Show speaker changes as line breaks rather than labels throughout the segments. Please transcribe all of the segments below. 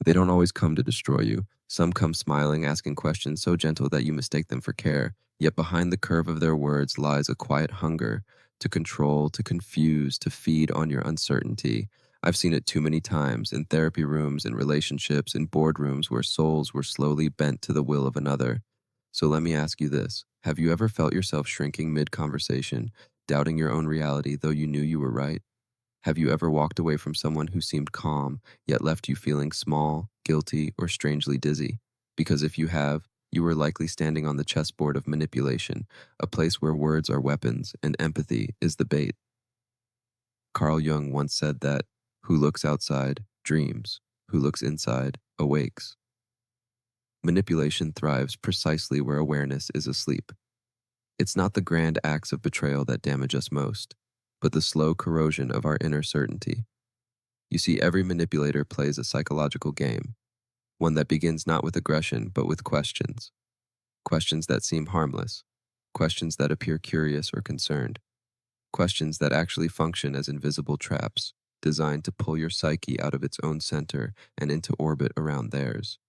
They don't always come to destroy you. Some come smiling, asking questions so gentle that you mistake them for care. Yet behind the curve of their words lies a quiet hunger to control, to confuse, to feed on your uncertainty. I've seen it too many times in therapy rooms, in relationships, in boardrooms where souls were slowly bent to the will of another. So let me ask you this. Have you ever felt yourself shrinking mid conversation, doubting your own reality though you knew you were right? Have you ever walked away from someone who seemed calm, yet left you feeling small, guilty, or strangely dizzy? Because if you have, you were likely standing on the chessboard of manipulation, a place where words are weapons and empathy is the bait. Carl Jung once said that, who looks outside dreams, who looks inside awakes. Manipulation thrives precisely where awareness is asleep. It's not the grand acts of betrayal that damage us most, but the slow corrosion of our inner certainty. You see, every manipulator plays a psychological game, one that begins not with aggression, but with questions. Questions that seem harmless, questions that appear curious or concerned, questions that actually function as invisible traps, designed to pull your psyche out of its own center and into orbit around theirs.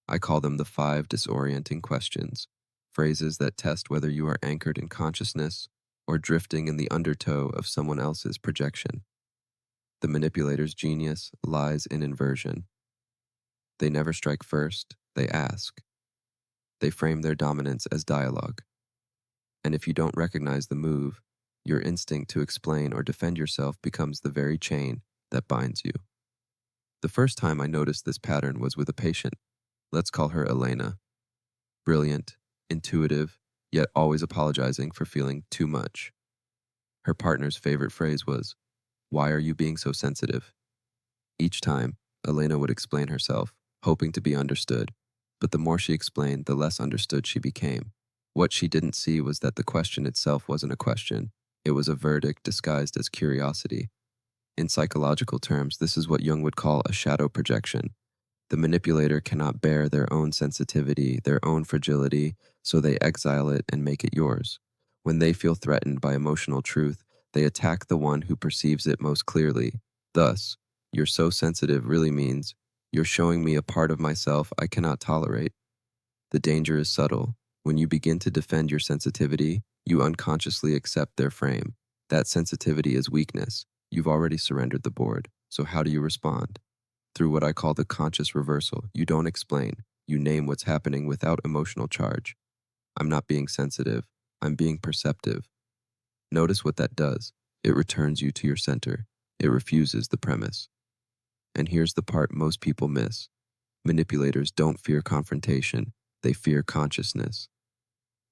I call them the five disorienting questions, phrases that test whether you are anchored in consciousness or drifting in the undertow of someone else's projection. The manipulator's genius lies in inversion. They never strike first, they ask. They frame their dominance as dialogue. And if you don't recognize the move, your instinct to explain or defend yourself becomes the very chain that binds you. The first time I noticed this pattern was with a patient. Let's call her Elena. Brilliant, intuitive, yet always apologizing for feeling too much. Her partner's favorite phrase was, "Why are you being so sensitive?" Each time, Elena would explain herself, hoping to be understood. But the more she explained, the less understood she became. What she didn't see was that the question itself wasn't a question. It was a verdict disguised as curiosity. In psychological terms, this is what Jung would call a shadow projection. The manipulator cannot bear their own sensitivity, their own fragility, so they exile it and make it yours. When they feel threatened by emotional truth, they attack the one who perceives it most clearly. Thus, "You're so sensitive" really means, "You're showing me a part of myself I cannot tolerate." The danger is subtle. When you begin to defend your sensitivity, you unconsciously accept their frame. That sensitivity is weakness. You've already surrendered the board. So how do you respond? Through what I call the conscious reversal. You don't explain. You name what's happening without emotional charge. "I'm not being sensitive. I'm being perceptive." Notice what that does. It returns you to your center. It refuses the premise. And here's the part most people miss. Manipulators don't fear confrontation. They fear consciousness.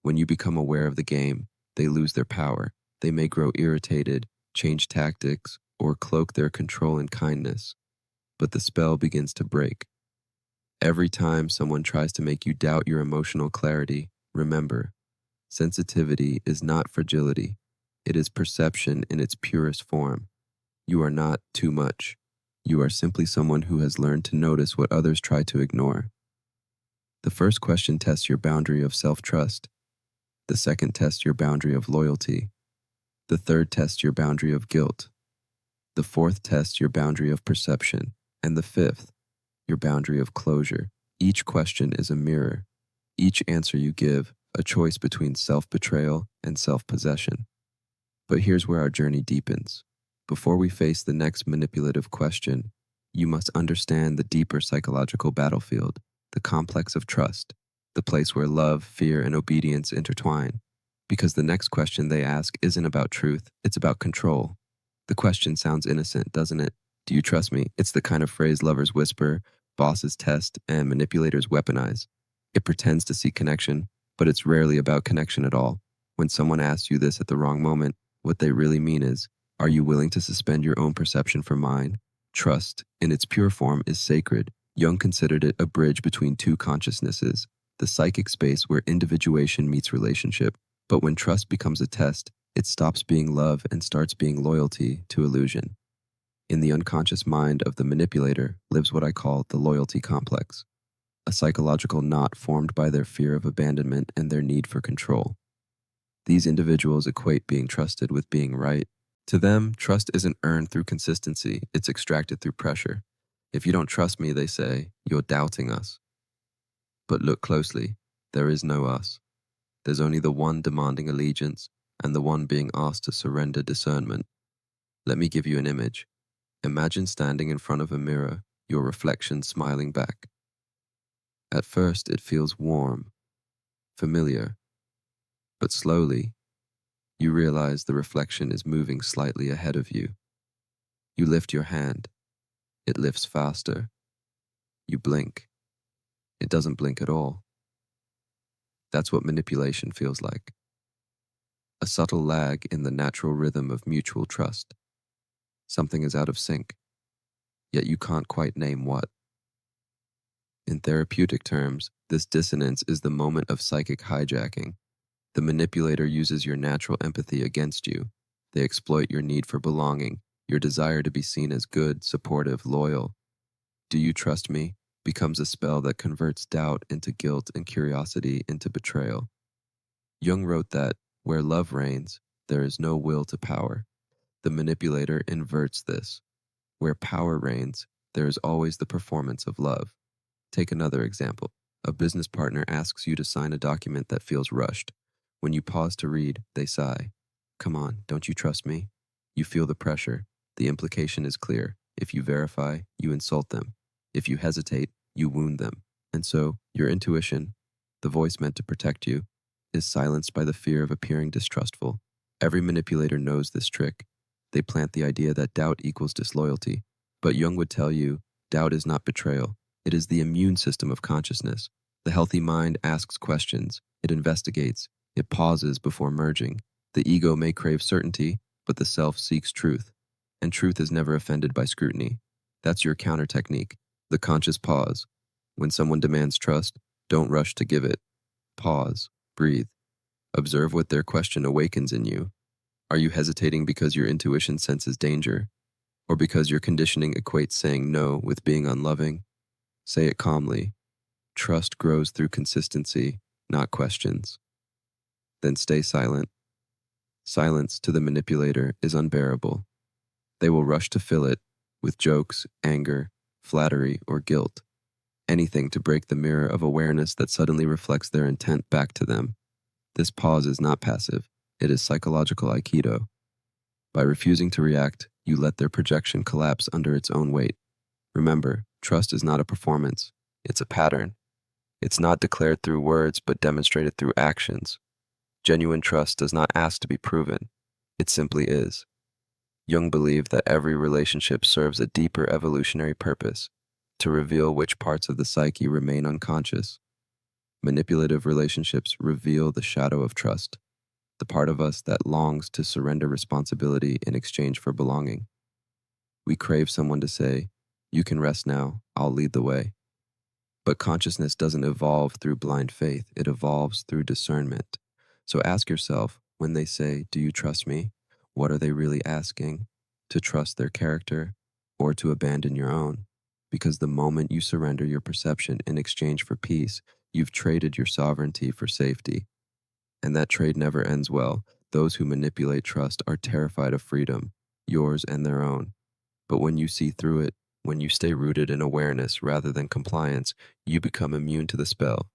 When you become aware of the game, they lose their power. They may grow irritated, change tactics, or cloak their control in kindness. But the spell begins to break. Every time someone tries to make you doubt your emotional clarity, remember, sensitivity is not fragility. It is perception in its purest form. You are not too much. You are simply someone who has learned to notice what others try to ignore. The first question tests your boundary of self-trust. The second tests your boundary of loyalty. The third tests your boundary of guilt. The fourth tests your boundary of perception. And the fifth, your boundary of closure. Each question is a mirror. Each answer you give, a choice between self-betrayal and self-possession. But here's where our journey deepens. Before we face the next manipulative question, you must understand the deeper psychological battlefield, the complex of trust, the place where love, fear, and obedience intertwine. Because the next question they ask isn't about truth, it's about control. The question sounds innocent, doesn't it? "Do you trust me?" It's the kind of phrase lovers whisper, bosses test, and manipulators weaponize. It pretends to seek connection, but it's rarely about connection at all. When someone asks you this at the wrong moment, what they really mean is, are you willing to suspend your own perception for mine? Trust, in its pure form, is sacred. Jung considered it a bridge between two consciousnesses, the psychic space where individuation meets relationship. But when trust becomes a test, it stops being love and starts being loyalty to illusion. In the unconscious mind of the manipulator lives what I call the loyalty complex, a psychological knot formed by their fear of abandonment and their need for control. These individuals equate being trusted with being right. To them, trust isn't earned through consistency, it's extracted through pressure. If you don't trust me, they say, you're doubting us. But look closely, there is no us. There's only the one demanding allegiance and the one being asked to surrender discernment. Let me give you an image. Imagine standing in front of a mirror, your reflection smiling back. At first, it feels warm, familiar, but slowly, you realize the reflection is moving slightly ahead of you. You lift your hand. It lifts faster. You blink. It doesn't blink at all. That's what manipulation feels like. A subtle lag in the natural rhythm of mutual trust. Something is out of sync, yet you can't quite name what. In therapeutic terms, this dissonance is the moment of psychic hijacking. The manipulator uses your natural empathy against you. They exploit your need for belonging, your desire to be seen as good, supportive, loyal. Do you trust me? Becomes a spell that converts doubt into guilt and curiosity into betrayal. Jung wrote that, where love reigns, there is no will to power. The manipulator inverts this. Where power reigns, there is always the performance of love. Take another example. A business partner asks you to sign a document that feels rushed. When you pause to read, they sigh. Come on, don't you trust me? You feel the pressure. The implication is clear. If you verify, you insult them. If you hesitate, you wound them. And so, your intuition, the voice meant to protect you, is silenced by the fear of appearing distrustful. Every manipulator knows this trick. They plant the idea that doubt equals disloyalty. But Jung would tell you, doubt is not betrayal. It is the immune system of consciousness. The healthy mind asks questions. It investigates. It pauses before merging. The ego may crave certainty, but the self seeks truth. And truth is never offended by scrutiny. That's your counter technique, the conscious pause. When someone demands trust, don't rush to give it. Pause. Breathe. Observe what their question awakens in you. Are you hesitating because your intuition senses danger? Or because your conditioning equates saying no with being unloving? Say it calmly. Trust grows through consistency, not questions. Then stay silent. Silence to the manipulator is unbearable. They will rush to fill it with jokes, anger, flattery, or guilt. Anything to break the mirror of awareness that suddenly reflects their intent back to them. This pause is not passive. It is psychological aikido. By refusing to react, you let their projection collapse under its own weight. Remember, trust is not a performance. It's a pattern. It's not declared through words, but demonstrated through actions. Genuine trust does not ask to be proven. It simply is. Jung believed that every relationship serves a deeper evolutionary purpose, to reveal which parts of the psyche remain unconscious. Manipulative relationships reveal the shadow of trust, the part of us that longs to surrender responsibility in exchange for belonging. We crave someone to say, "You can rest now, I'll lead the way." But consciousness doesn't evolve through blind faith, it evolves through discernment. So ask yourself, when they say, "Do you trust me?" what are they really asking? To trust their character or to abandon your own? Because the moment you surrender your perception in exchange for peace, you've traded your sovereignty for safety. And that trade never ends well. Those who manipulate trust are terrified of freedom, yours and their own. But when you see through it, when you stay rooted in awareness rather than compliance, you become immune to the spell.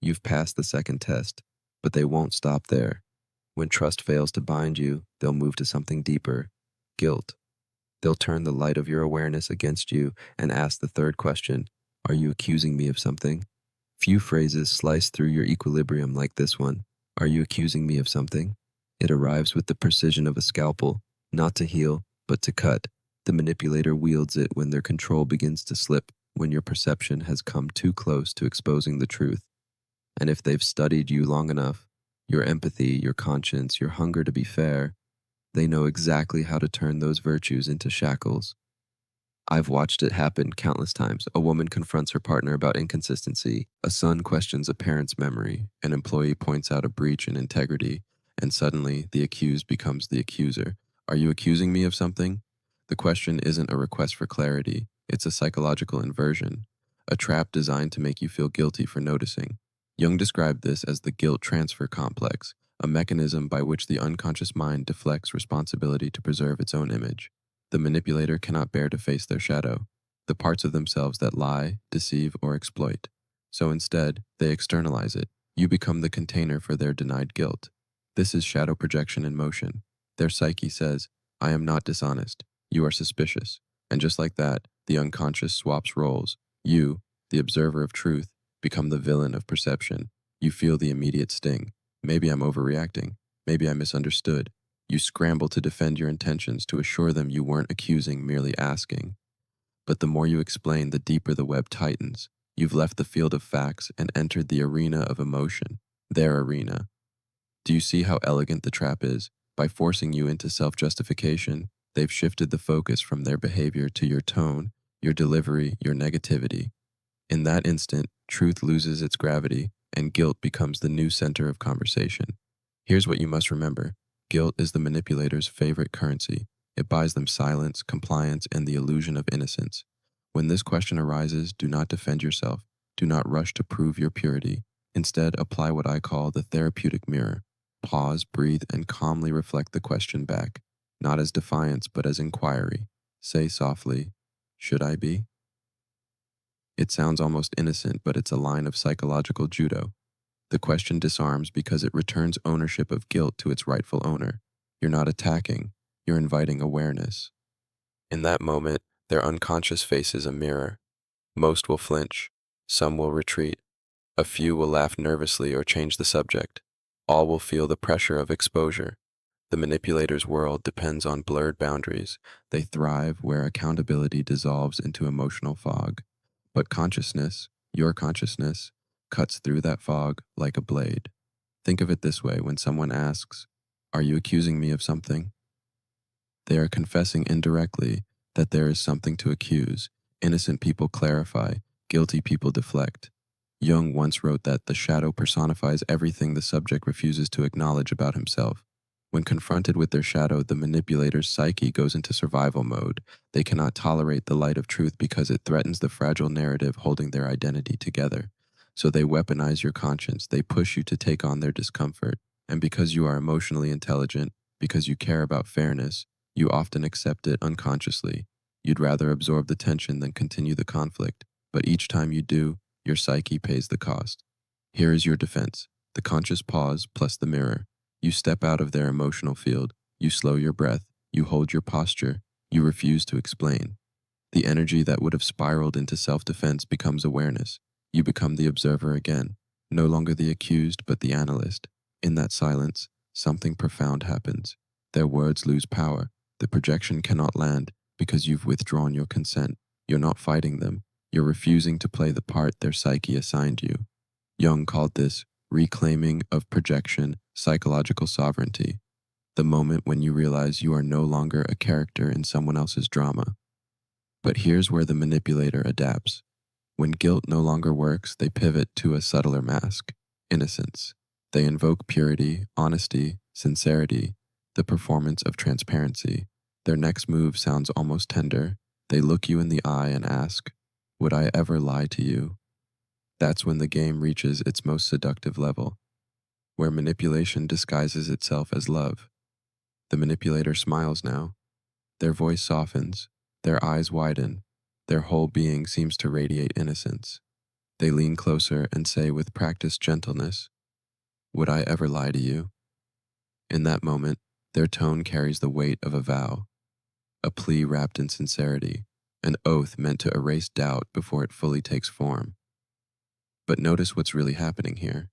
You've passed the second test, but they won't stop there. When trust fails to bind you, they'll move to something deeper, guilt. They'll turn the light of your awareness against you and ask the third question, are you accusing me of something? Few phrases slice through your equilibrium like this one. Are you accusing me of something? It arrives with the precision of a scalpel, not to heal, but to cut. The manipulator wields it when their control begins to slip, when your perception has come too close to exposing the truth. And if they've studied you long enough, your empathy, your conscience, your hunger to be fair, they know exactly how to turn those virtues into shackles. I've watched it happen countless times. A woman confronts her partner about inconsistency. A son questions a parent's memory. An employee points out a breach in integrity. And suddenly, the accused becomes the accuser. Are you accusing me of something? The question isn't a request for clarity. It's a psychological inversion, a trap designed to make you feel guilty for noticing. Jung described this as the guilt transfer complex, a mechanism by which the unconscious mind deflects responsibility to preserve its own image. The manipulator cannot bear to face their shadow. the parts of themselves that lie, deceive, or exploit. So instead, they externalize it. You become the container for their denied guilt. This is shadow projection in motion. Their psyche says, I am not dishonest. You are suspicious. And just like that, the unconscious swaps roles. You, the observer of truth, become the villain of perception. You feel the immediate sting. Maybe I'm overreacting. Maybe I misunderstood. You scramble to defend your intentions to assure them you weren't accusing, merely asking. But the more you explain, the deeper the web tightens. You've left the field of facts and entered the arena of emotion, their arena. Do you see how elegant the trap is? By forcing you into self-justification, they've shifted the focus from their behavior to your tone, your delivery, your negativity. In that instant, truth loses its gravity and guilt becomes the new center of conversation. Here's what you must remember. Guilt is the manipulator's favorite currency. It buys them silence, compliance, and the illusion of innocence. When this question arises, do not defend yourself. Do not rush to prove your purity. Instead, apply what I call the therapeutic mirror. Pause, breathe, and calmly reflect the question back, not as defiance, but as inquiry. Say softly, should I be? It sounds almost innocent, but it's a line of psychological judo. The question disarms because it returns ownership of guilt to its rightful owner. You're not attacking, you're inviting awareness. In that moment, their unconscious faces a mirror. Most will flinch, some will retreat, a few will laugh nervously or change the subject. All will feel the pressure of exposure. The manipulator's world depends on blurred boundaries. They thrive where accountability dissolves into emotional fog. But consciousness, your consciousness, cuts through that fog like a blade. Think of it this way: when someone asks, are you accusing me of something? They are confessing indirectly that there is something to accuse. Innocent people clarify, guilty people deflect. Jung once wrote that the shadow personifies everything the subject refuses to acknowledge about himself. When confronted with their shadow, the manipulator's psyche goes into survival mode. They cannot tolerate the light of truth because it threatens the fragile narrative holding their identity together. So they weaponize your conscience. They push you to take on their discomfort. And because you are emotionally intelligent, because you care about fairness, you often accept it unconsciously. You'd rather absorb the tension than continue the conflict. But each time you do, your psyche pays the cost. Here is your defense: the conscious pause plus the mirror. You step out of their emotional field, you slow your breath, you hold your posture, you refuse to explain. The energy that would have spiraled into self-defense becomes awareness. You become the observer again, no longer the accused but the analyst. In that silence, something profound happens. Their words lose power. The projection cannot land because you've withdrawn your consent. You're not fighting them. You're refusing to play the part their psyche assigned you. Jung called this reclaiming of projection, psychological sovereignty, the moment when you realize you are no longer a character in someone else's drama. But here's where the manipulator adapts. When guilt no longer works, they pivot to a subtler mask: innocence. They invoke purity, honesty, sincerity, the performance of transparency. Their next move sounds almost tender. They look you in the eye and ask, would I ever lie to you? That's when the game reaches its most seductive level, where manipulation disguises itself as love. The manipulator smiles now. Their voice softens, their eyes widen, their whole being seems to radiate innocence. They lean closer and say with practiced gentleness, would I ever lie to you? In that moment, their tone carries the weight of a vow, a plea wrapped in sincerity, an oath meant to erase doubt before it fully takes form. But notice what's really happening here.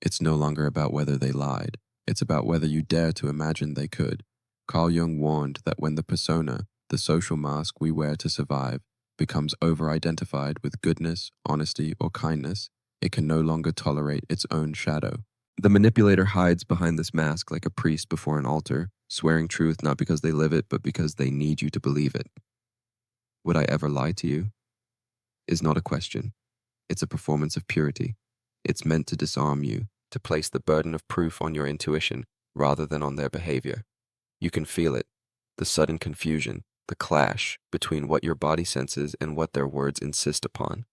It's no longer about whether they lied. It's about whether you dare to imagine they could. Carl Jung warned that when the persona, the social mask we wear to survive, becomes over-identified with goodness, honesty, or kindness, it can no longer tolerate its own shadow. The manipulator hides behind this mask like a priest before an altar, swearing truth not because they live it, but because they need you to believe it. Would I ever lie to you? Is not a question. It's a performance of purity. It's meant to disarm you, to place the burden of proof on your intuition rather than on their behavior. You can feel it, the sudden confusion, the clash between what your body senses and what their words insist upon.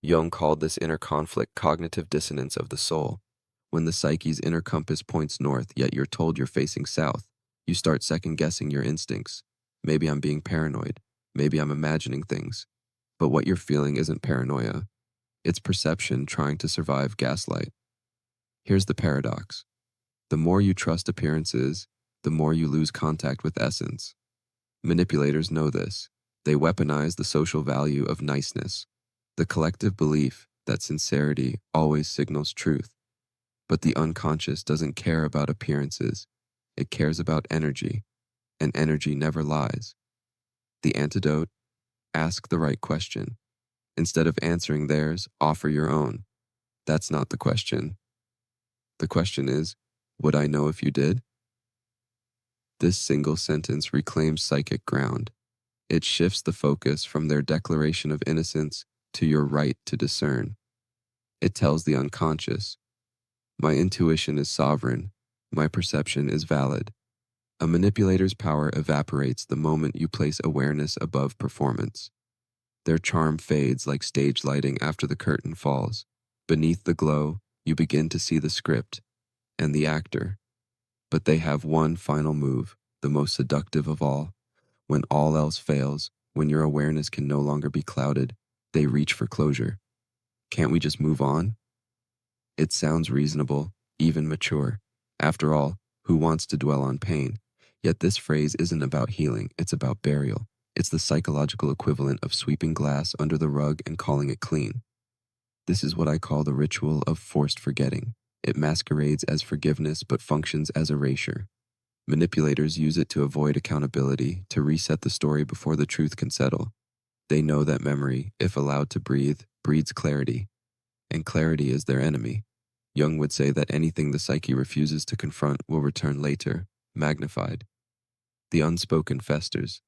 Jung called this inner conflict cognitive dissonance of the soul. When the psyche's inner compass points north, yet you're told you're facing south, you start second-guessing your instincts. Maybe I'm being paranoid. Maybe I'm imagining things. But what you're feeling isn't paranoia, it's perception trying to survive gaslight. Here's the paradox: the more you trust appearances, the more you lose contact with essence. Manipulators know this. They weaponize the social value of niceness, the collective belief that sincerity always signals truth. But the unconscious doesn't care about appearances, it cares about energy, and energy never lies. The antidote: ask the right question. Instead of answering theirs, offer your own. That's not the question. The question is, would I know if you did? This single sentence reclaims psychic ground. It shifts the focus from their declaration of innocence to your right to discern. It tells the unconscious, my intuition is sovereign, my perception is valid. A manipulator's power evaporates the moment you place awareness above performance. Their charm fades like stage lighting after the curtain falls. Beneath the glow, you begin to see the script and the actor. But they have one final move, the most seductive of all. When all else fails, when your awareness can no longer be clouded, they reach for closure. Can't we just move on? It sounds reasonable, even mature. After all, who wants to dwell on pain? Yet this phrase isn't about healing, it's about burial. It's the psychological equivalent of sweeping glass under the rug and calling it clean. This is what I call the ritual of forced forgetting. It masquerades as forgiveness but functions as erasure. Manipulators use it to avoid accountability, to reset the story before the truth can settle. They know that memory, if allowed to breathe, breeds clarity, and clarity is their enemy. Jung would say that anything the psyche refuses to confront will return later, magnified. The unspoken festers.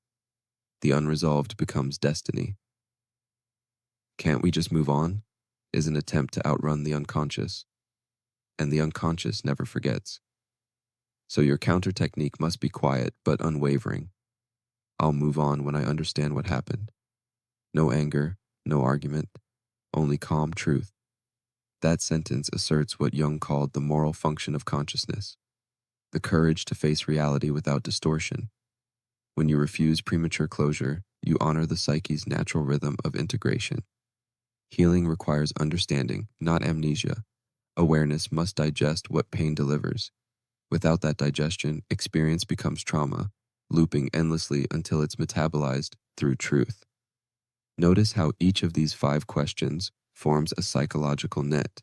The unresolved becomes destiny. Can't we just move on? Is an attempt to outrun the unconscious. And the unconscious never forgets. So your counter technique must be quiet but unwavering. I'll move on when I understand what happened. No anger, no argument, only calm truth. That sentence asserts what Jung called the moral function of consciousness, the courage to face reality without distortion. When you refuse premature closure, you honor the psyche's natural rhythm of integration. Healing requires understanding, not amnesia. Awareness must digest what pain delivers. Without that digestion, experience becomes trauma, looping endlessly until it's metabolized through truth. Notice how each of these 5 questions forms a psychological net.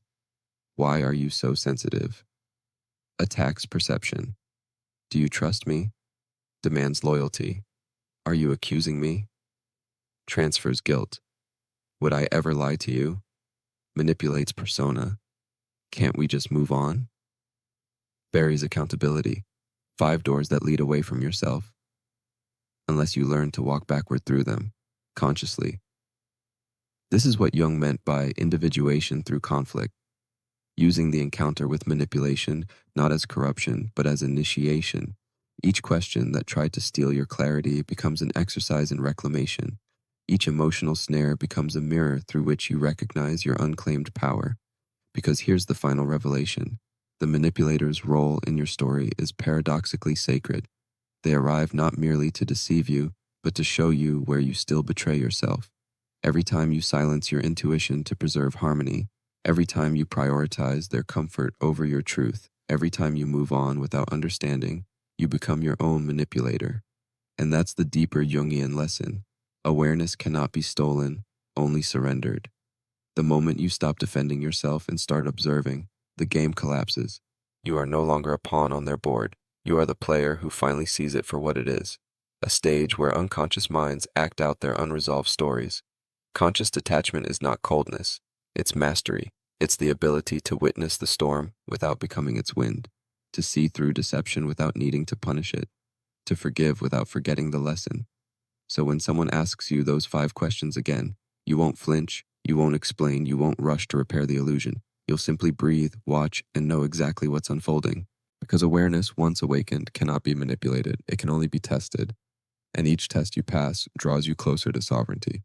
Why are you so sensitive? Attacks perception. Do you trust me? Demands loyalty. Are you accusing me? Transfers guilt. Would I ever lie to you? Manipulates persona. Can't we just move on? Buries accountability. 5 doors that lead away from yourself. Unless you learn to walk backward through them, consciously. This is what Jung meant by individuation through conflict, using the encounter with manipulation not as corruption, but as initiation. Each question that tried to steal your clarity becomes an exercise in reclamation. Each emotional snare becomes a mirror through which you recognize your unclaimed power. Because here's the final revelation: the manipulator's role in your story is paradoxically sacred. They arrive not merely to deceive you, but to show you where you still betray yourself. Every time you silence your intuition to preserve harmony, every time you prioritize their comfort over your truth, every time you move on without understanding, you become your own manipulator. And that's the deeper Jungian lesson. Awareness cannot be stolen, only surrendered. The moment you stop defending yourself and start observing, the game collapses. You are no longer a pawn on their board. You are the player who finally sees it for what it is, a stage where unconscious minds act out their unresolved stories. Conscious detachment is not coldness, it's mastery. It's the ability to witness the storm without becoming its wind, to see through deception without needing to punish it, to forgive without forgetting the lesson. So when someone asks you those 5 questions again, you won't flinch, you won't explain, you won't rush to repair the illusion. You'll simply breathe, watch, and know exactly what's unfolding. Because awareness, once awakened, cannot be manipulated. It can only be tested. And each test you pass draws you closer to sovereignty.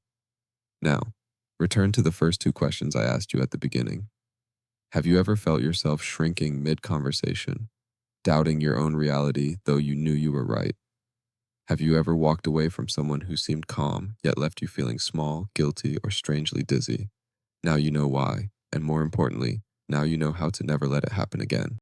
Now, return to the first 2 questions I asked you at the beginning. Have you ever felt yourself shrinking mid-conversation, doubting your own reality though you knew you were right? Have you ever walked away from someone who seemed calm, yet left you feeling small, guilty, or strangely dizzy? Now you know why, and more importantly, now you know how to never let it happen again.